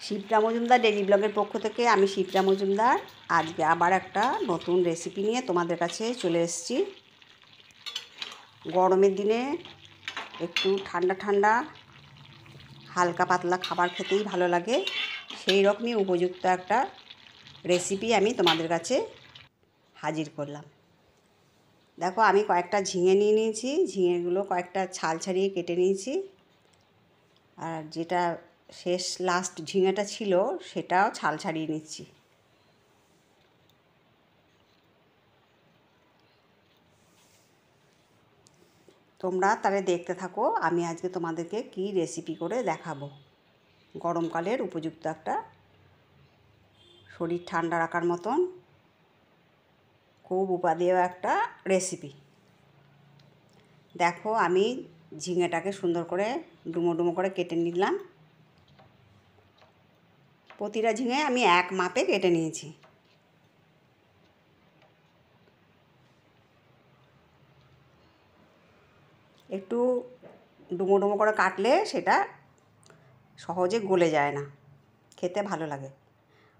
Shipra Majumdar daily ব্লগের পক্ষ থেকে আমি শিপ্রা মজুমদার আজকে আবার একটা নতুন রেসিপি নিয়ে তোমাদের কাছে চলে এসেছি। গরমের দিনে একটু ঠান্ডা ঠান্ডা হালকা পাতলা খাবার খেতেই ভালো লাগে, সেই রকমই উপযুক্ত একটা রেসিপি আমি তোমাদের কাছে হাজির করলাম। দেখো, আমি কয়েকটা ঝিঙে নিয়ে নিয়েছি, ঝিঙেগুলো কয়েকটা ছাল ছাড়িয়ে কেটে নিয়েছি, আর যেটা শেষ লাস্ট ঝিঙেটা ছিল সেটাও ছাল ছাড়িয়ে নিচ্ছি। তোমরা তাহলে দেখতে থাকো, আমি আজকে তোমাদেরকে কি রেসিপি করে দেখাবো। গরমকালের উপযুক্ত একটা শরীর ঠান্ডা রাখার মতন খুব উপাদেয় একটা রেসিপি। দেখো, আমি ঝিঙেটাকে সুন্দর করে ডুমো ডুমো করে কেটে নিলাম। প্রতিটা ঝিঙে আমি এক মাপে কেটে নিয়েছি। একটু ডুমো ডুমো করে কাটলে সেটা সহজে গলে যায় না, খেতে ভালো লাগে।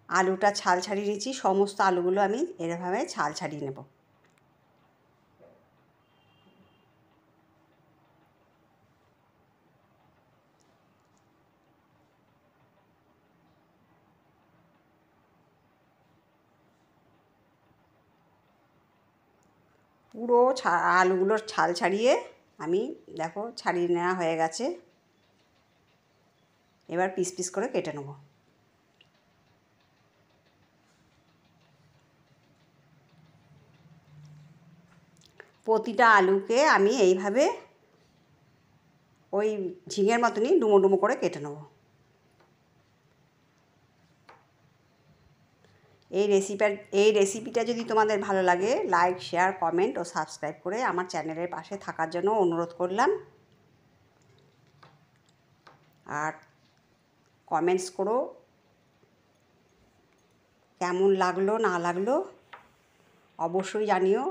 আলুটা ছাল ছাড়িয়ে নিয়েছি, সমস্ত আলুগুলো আমি এরভাবে ছাল ছাড়িয়ে নেব। পুরো আলুগুলোর ছাল ছাড়িয়ে আমি দেখো ছাড়িয়ে নেওয়া হয়ে গেছে। এবার পিস পিস করে কেটে নেব। প্রতিটা আলুকে আমি এইভাবে ওই ঝিঙের মতনই ডুমো ডুমো করে কেটে নেব। এই রেসিপিটা যদি তোমাদের ভালো লাগে, লাইক, শেয়ার, কমেন্ট ও সাবস্ক্রাইব করে আমার চ্যানেলের পাশে থাকার জন্য অনুরোধ করলাম। আর কমেন্টস করো, কেমন লাগলো না লাগলো অবশ্যই জানিও।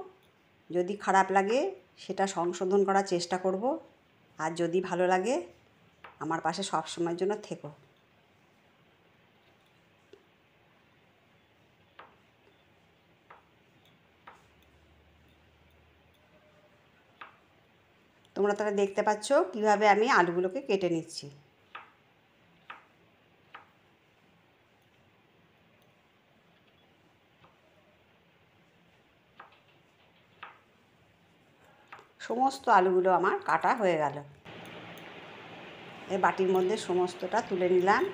যদি খারাপ লাগে সেটা সংশোধন করার চেষ্টা করব, আর যদি ভালো লাগে আমার পাশে সব সময়ের জন্য থেকো। তোমরা তাহলে দেখতে পাচ্ছ কীভাবে আমি আলুগুলোকে কেটে নিচ্ছি। সমস্ত আলুগুলো আমার কাটা হয়ে গেল। এই বাটির মধ্যে সমস্তটা তুলে নিলাম।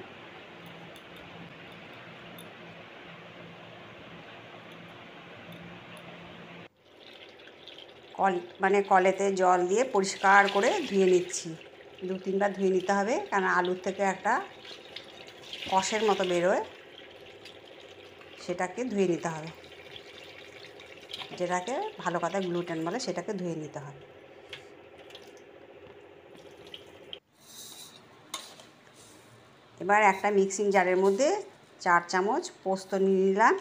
কলেতে জল দিয়ে পরিষ্কার করে ধুয়ে নিচ্ছি। 2-3 বার ধুয়ে নিতে হবে, কারণ আলুর থেকে একটা কষের মতো বেরোয়, সেটাকে ধুয়ে নিতে হবে। যেটাকে ভালো কথা গ্লুটেন বলে, সেটাকে ধুয়ে নিতে হবে। এবার একটা মিক্সিং জারের মধ্যে 4 চামচ পোস্ত নিয়ে নিলাম।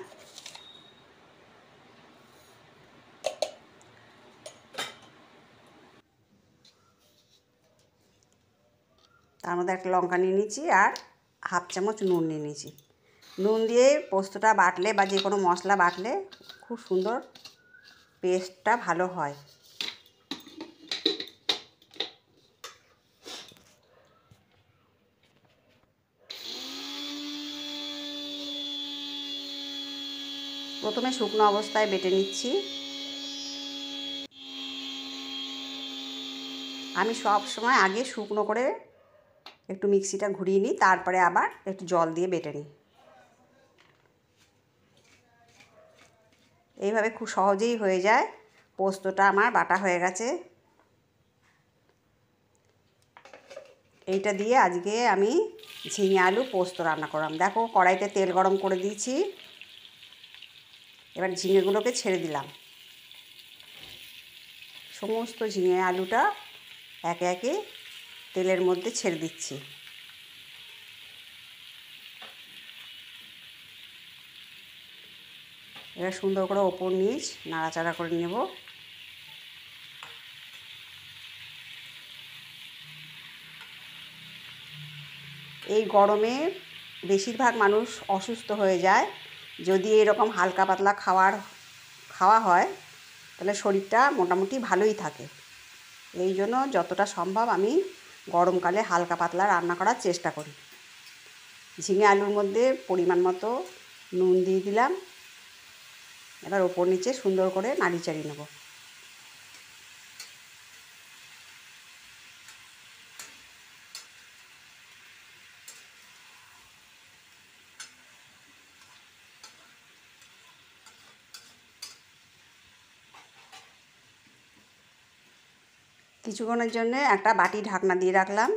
তার মধ্যে একটা লঙ্কা নিয়ে নিয়েছি আর 1/2 চামচ নুন নিয়ে নিয়েছি। নুন দিয়ে পোস্তটা বাটলে বা যে কোনো মশলা বাটলে খুব সুন্দর পেস্টটা ভালো হয়। প্রথমে শুকনো অবস্থায় বেটে নিচ্ছি। আমি সব সময় আগে শুকনো করে একটু মিক্সিটা ঘুরিয়ে নিই, তারপরে আবার একটু জল দিয়ে বেটে নিই। এইভাবে খুব সহজেই হয়ে যায়। পোস্তটা আমার বাটা হয়ে গেছে। এইটা দিয়ে আজকে আমি ঝিঙে আলু পোস্ত রান্না করলাম। দেখো, কড়াইতে তেল গরম করে দিয়েছি। এবার ঝিঙেগুলোকে ছেড়ে দিলাম। সমস্ত ঝিঙে আলুটা একে একে তেলের মধ্যে ছেড়ে দিচ্ছি। এবার সুন্দর করে ওপর নিচ নাড়াচাড়া করে নেব। এই গরমে বেশিরভাগ মানুষ অসুস্থ হয়ে যায় যদি এরকম হালকা পাতলা খাওয়া হয়, তাহলে শরীরটা মোটামুটি ভালোই থাকে। এই জন্য যতটা সম্ভব আমি গরমকালে হালকা পাতলা রান্না করার চেষ্টা করি। ঝিঙে আলুর মধ্যে পরিমাণ মতো নুন দিয়ে দিলাম। এবার ওপর নিচে সুন্দর করে নাড়ি চাড়িয়ে নেব। কিছুক্ষণের জন্য একটা বাটি ঢাকনা দিয়ে রাখলাম।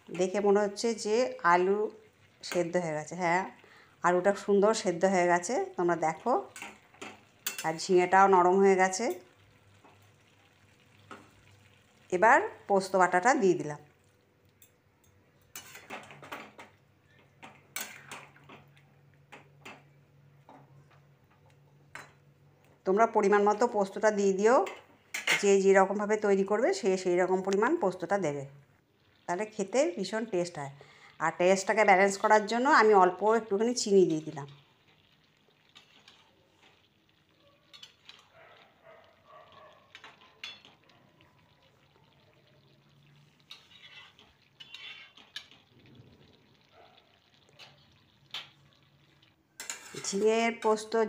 দেখে মনে হচ্ছে যে আলু সেদ্ধ হয়ে গেছে। হ্যাঁ, আলুটা সুন্দর সেদ্ধ হয়ে গেছে, তোমরা দেখো। আর ঝিঙেটাও নরম হয়ে গেছে। এবার পোস্ত বাটাটা দিয়ে দিলাম। তোমরা পরিমাণ মতো পোস্তটা দিয়ে দিও। যে যেরকমভাবে তৈরি করবে সে সেই রকম পরিমাণ পোস্তটা দেবে, তাহলে খেতে ভীষণ টেস্ট হয়। আর টেস্টটাকে ব্যালেন্স করার জন্য আমি অল্প একটুখানি চিনি দিয়ে দিলাম।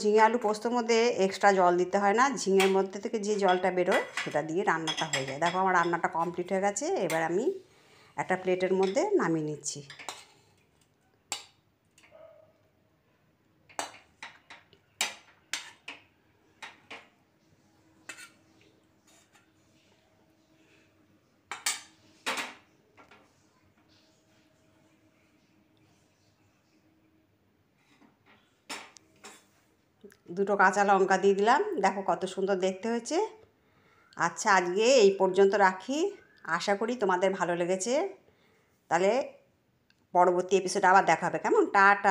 ঝিঙে আলু পোস্তর মধ্যে এক্সট্রা জল দিতে হয় না। ঝিঙের মধ্যে থেকে যে জলটা বেরোয় সেটা দিয়ে রান্নাটা হয়ে যায়। দেখো আমার রান্নাটা কমপ্লিট হয়ে গেছে। এবার আমি একটা প্লেটের মধ্যে নামিয়ে নিচ্ছি। দুটো কাঁচা লঙ্কা দিয়ে দিলাম। দেখো কত সুন্দর দেখতে হয়েছে। আচ্ছা, আজকে এই পর্যন্ত রাখি। আশা করি তোমাদের ভালো লেগেছে। তাহলে পরবর্তী এপিসোডে আবার দেখা হবে, কেমন? টাটা।